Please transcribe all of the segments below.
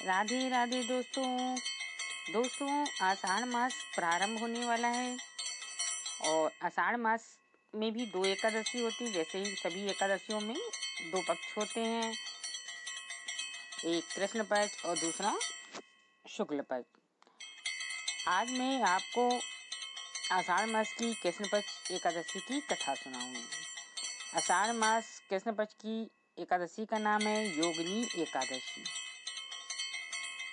राधे राधे दोस्तों आषाढ़ मास प्रारंभ होने वाला है और आषाढ़ मास में भी दो एकादशी होती है। जैसे ही सभी एकादशियों में दो पक्ष होते हैं, एक कृष्ण पक्ष और दूसरा शुक्ल पक्ष। आज मैं आपको आषाढ़ मास की कृष्ण पक्ष एकादशी की कथा सुनाऊंगी। आषाढ़ मास कृष्ण पक्ष की एकादशी का नाम है योगिनी एकादशी।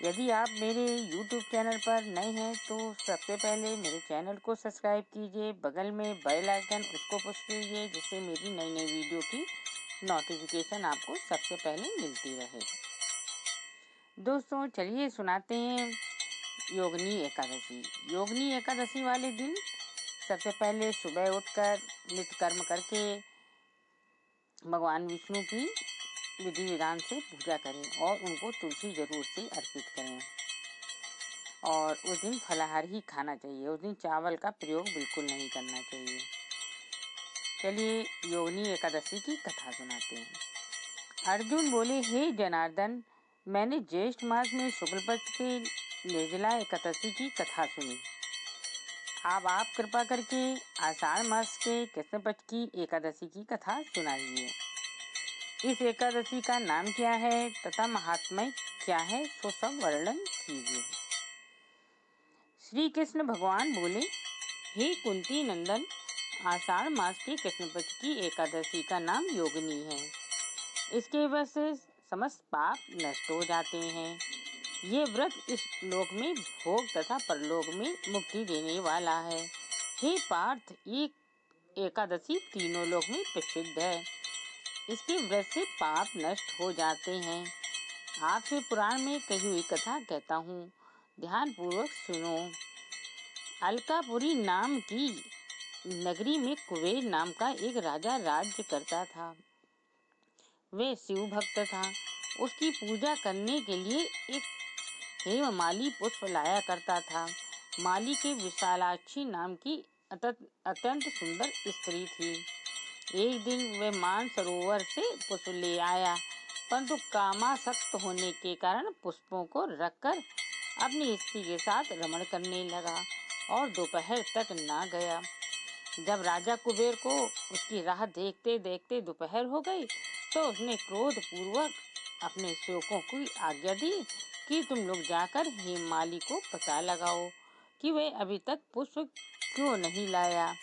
यदि आप मेरे YouTube चैनल पर नए हैं तो सबसे पहले मेरे चैनल को सब्सक्राइब कीजिए। बगल में बेल आइकन उसको पुश कीजिए, जिससे मेरी नई नई वीडियो की नोटिफिकेशन आपको सबसे पहले मिलती रहे। दोस्तों चलिए सुनाते हैं योगिनी एकादशी। योगिनी एकादशी वाले दिन सबसे पहले सुबह उठकर नित्य कर्म करके भगवान विष्णु की विधि विधान से पूजा करें और उनको तुलसी जरूर से अर्पित करें। और उस दिन फलाहार ही खाना चाहिए, उस दिन चावल का प्रयोग बिल्कुल नहीं करना चाहिए। चलिए योगिनी एकादशी की कथा सुनाते हैं। अर्जुन बोले, हे जनार्दन, मैंने ज्येष्ठ मास में शुक्ल पक्ष के निर्जला एकादशी की कथा सुनी। अब आप कृपा करके आषाढ़ मास के कृष्ण पक्ष की एकादशी की कथा सुनाइए। इस एकादशी का नाम क्या है तथा महात्म्य क्या है, सो सब वर्णन कीजिए। श्री कृष्ण भगवान बोले, हे कुंती नंदन, आषाढ़ मास के कृष्ण पक्ष की एकादशी का नाम योगिनी है। इसके वश से समस्त पाप नष्ट हो जाते हैं। ये व्रत इस लोक में भोग तथा परलोक में मुक्ति देने वाला है। हे पार्थ, ये एकादशी तीनों लोक में प्रसिद्ध है। इसके व्रत से पाप नष्ट हो जाते हैं। आपसे पुराण में कही हुई कथा कहता हूँ, ध्यान पूर्वक सुनो। अलकापुरी नाम की नगरी में कुबेर नाम का एक राजा राज्य करता था। वह शिव भक्त था। उसकी पूजा करने के लिए एक हेममाली पुष्प लाया करता था। माली के विशालाक्षी नाम की अत्यंत सुंदर स्त्री थी। एक दिन वह मानसरोवर से पुष्प ले आया, परंतु कामासक्त होने के कारण पुष्पों को रखकर अपनी स्त्री के साथ रमण करने लगा और दोपहर तक ना गया। जब राजा कुबेर को उसकी राह देखते देखते दोपहर हो गई तो उसने क्रोध पूर्वक अपने सेवकों को आज्ञा दी कि तुम लोग जाकर हेममाली को पता लगाओ कि वह अभी तक पुष्प क्यों नहीं लाया।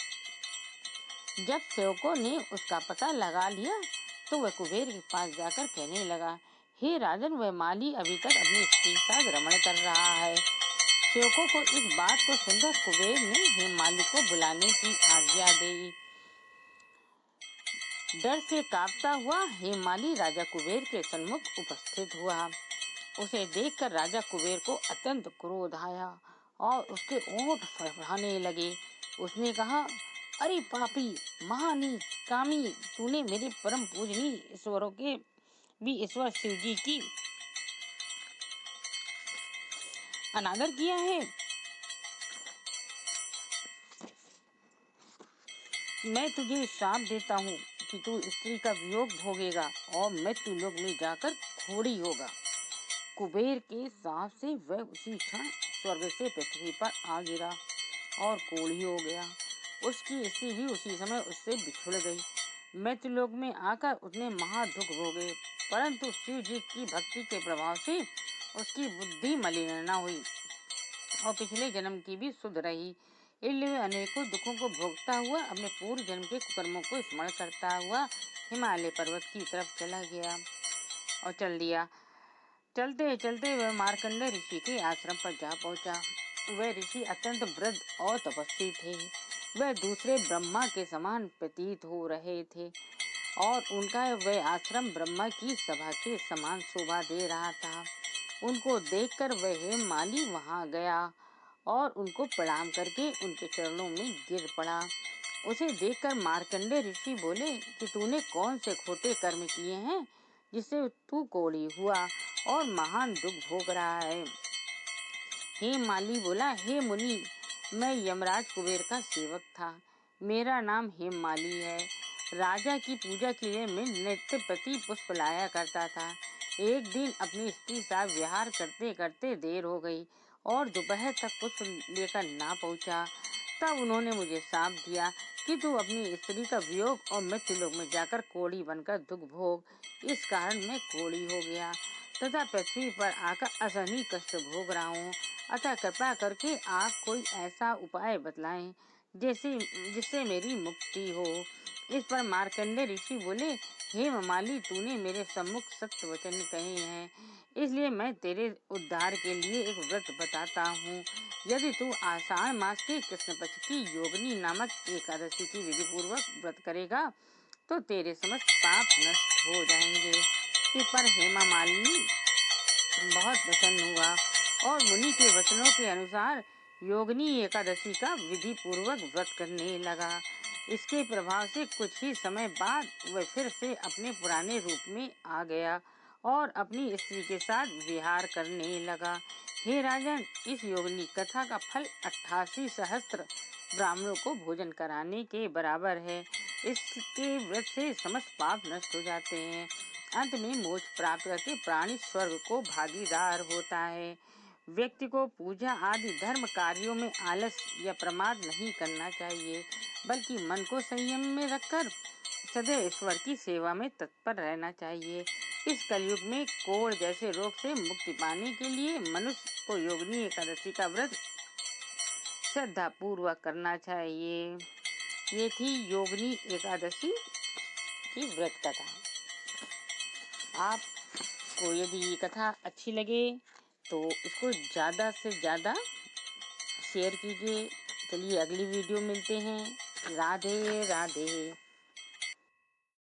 जब सेवकों ने उसका पता लगा लिया तो वह कुबेर के पास जाकर कहने लगा, हे राजन, वह माली अभी तक अपनी स्त्री के साथ रमण कर रहा है। सेवकों को इस बात को सुनकर कुबेर ने हेममाली को बुलाने की आज्ञा दी। डर से कांपता हुआ हेममाली राजा कुबेर के सन्मुख उपस्थित हुआ। उसे देखकर राजा कुबेर को अत्यंत क्रोध आया और उसके ओंठ फड़फड़ाने लगे। उसने कहा, अरे पापी, महानीच, कामी, तूने मेरे परम पूजनीय ईश्वरों के भी ईश्वर शिव जी की अनादर किया है। मैं तुझे श्राप देता हूँ कि तू स्त्री का वियोग भोगेगा और मृत्यु लोक में जाकर घोड़ी होगा। कुबेर के श्राप से वह उसी क्षण स्वर्ग से पृथ्वी पर आ गिरा और कोढ़ी हो गया। उसकी स्त्री भी उसी समय उससे बिछुड़ गई। मृत्युलोक में आकर उसने महादुख भोगे, परंतु शिव जी की भक्ति के प्रभाव से उसकी बुद्धि मलिन न हुई और पिछले जन्म की भी शुद्ध रही। इसलिए अनेकों दुखों को भोगता हुआ अपने पूर्व जन्म के कुकर्मों को स्मरण करता हुआ हिमालय पर्वत की तरफ चला गया और चल दिया। चलते चलते वह मार्कंडेय ऋषि के आश्रम पर जा पहुंचा। वह ऋषि अत्यंत वृद्ध और तपस्वी थे। वह दूसरे ब्रह्मा के समान प्रतीत हो रहे थे और उनका वह आश्रम ब्रह्मा की सभा के समान शोभा दे रहा था। उनको देखकर वह हेममाली वहां गया और उनको प्रणाम करके उनके चरणों में गिर पड़ा। उसे देखकर मार्कंडेय ऋषि बोले कि तूने कौन से खोटे कर्म किए हैं जिससे तू कोढ़ी हुआ और महान दुख भोग रहा है। हेममाली बोला, हे मुनि, मैं यमराज कुबेर का सेवक था। मेरा नाम हेममाली है। राजा की पूजा के लिए मैं नित्य प्रति पुष्प लाया करता था। एक दिन अपनी स्त्री साथ विहार करते करते देर हो गई और दोपहर तक पुष्प लेकर ना पहुंचा। तब उन्होंने मुझे शाप दिया कि तू अपनी स्त्री का वियोग और मृत्युलोक में जाकर कोढ़ी बनकर दुख भोग। इस कारण मैं कोढ़ी हो गया तथा पृथ्वी पर आकर असहनीय कष्ट भोग रहा हूँ। अतः कृपा करके आप कोई ऐसा उपाय बतलाएं जिससे मेरी मुक्ति हो। इस पर मार्कंडेय ऋषि बोले, हे ममाली, तूने मेरे सम्मुख सत्य वचन कहे हैं, इसलिए मैं तेरे उद्धार के लिए एक व्रत बताता हूँ। यदि तू आषाढ़ मास के कृष्ण पक्ष की योगिनी नामक एकादशी की विधि पूर्वक व्रत करेगा तो तेरे समस्त पाप नष्ट हो जाएंगे। इस पर हेमा मालिनी बहुत प्रसन्न हुआ और मुनि के वचनों के अनुसार योगिनी एकादशी का विधि पूर्वक व्रत करने लगा। इसके प्रभाव से कुछ ही समय बाद वह फिर से अपने पुराने रूप में आ गया और अपनी स्त्री के साथ विहार करने लगा। हे राजन, इस योगिनी कथा का फल 88 सहस्त्र ब्राह्मणों को भोजन कराने के बराबर है। इसके व्रत से समस्त पाप नष्ट हो जाते हैं। अंत में मोक्ष प्राप्त करके प्राणी स्वर्ग को भागीदार होता है। व्यक्ति को पूजा आदि धर्म कार्यों में आलस या प्रमाद नहीं करना चाहिए, बल्कि मन को संयम में रखकर सदैव ईश्वर की सेवा में तत्पर रहना चाहिए। इस कलयुग में कोढ़ जैसे रोग से मुक्ति पाने के लिए मनुष्य को योगिनी एकादशी का व्रत श्रद्धा पूर्वक करना चाहिए। ये थी योगिनी एकादशी की व्रत कथा। आपको यदि ये कथा अच्छी लगे तो इसको ज़्यादा से ज़्यादा शेयर कीजिए। चलिए अगली वीडियो मिलते हैं। राधे राधे।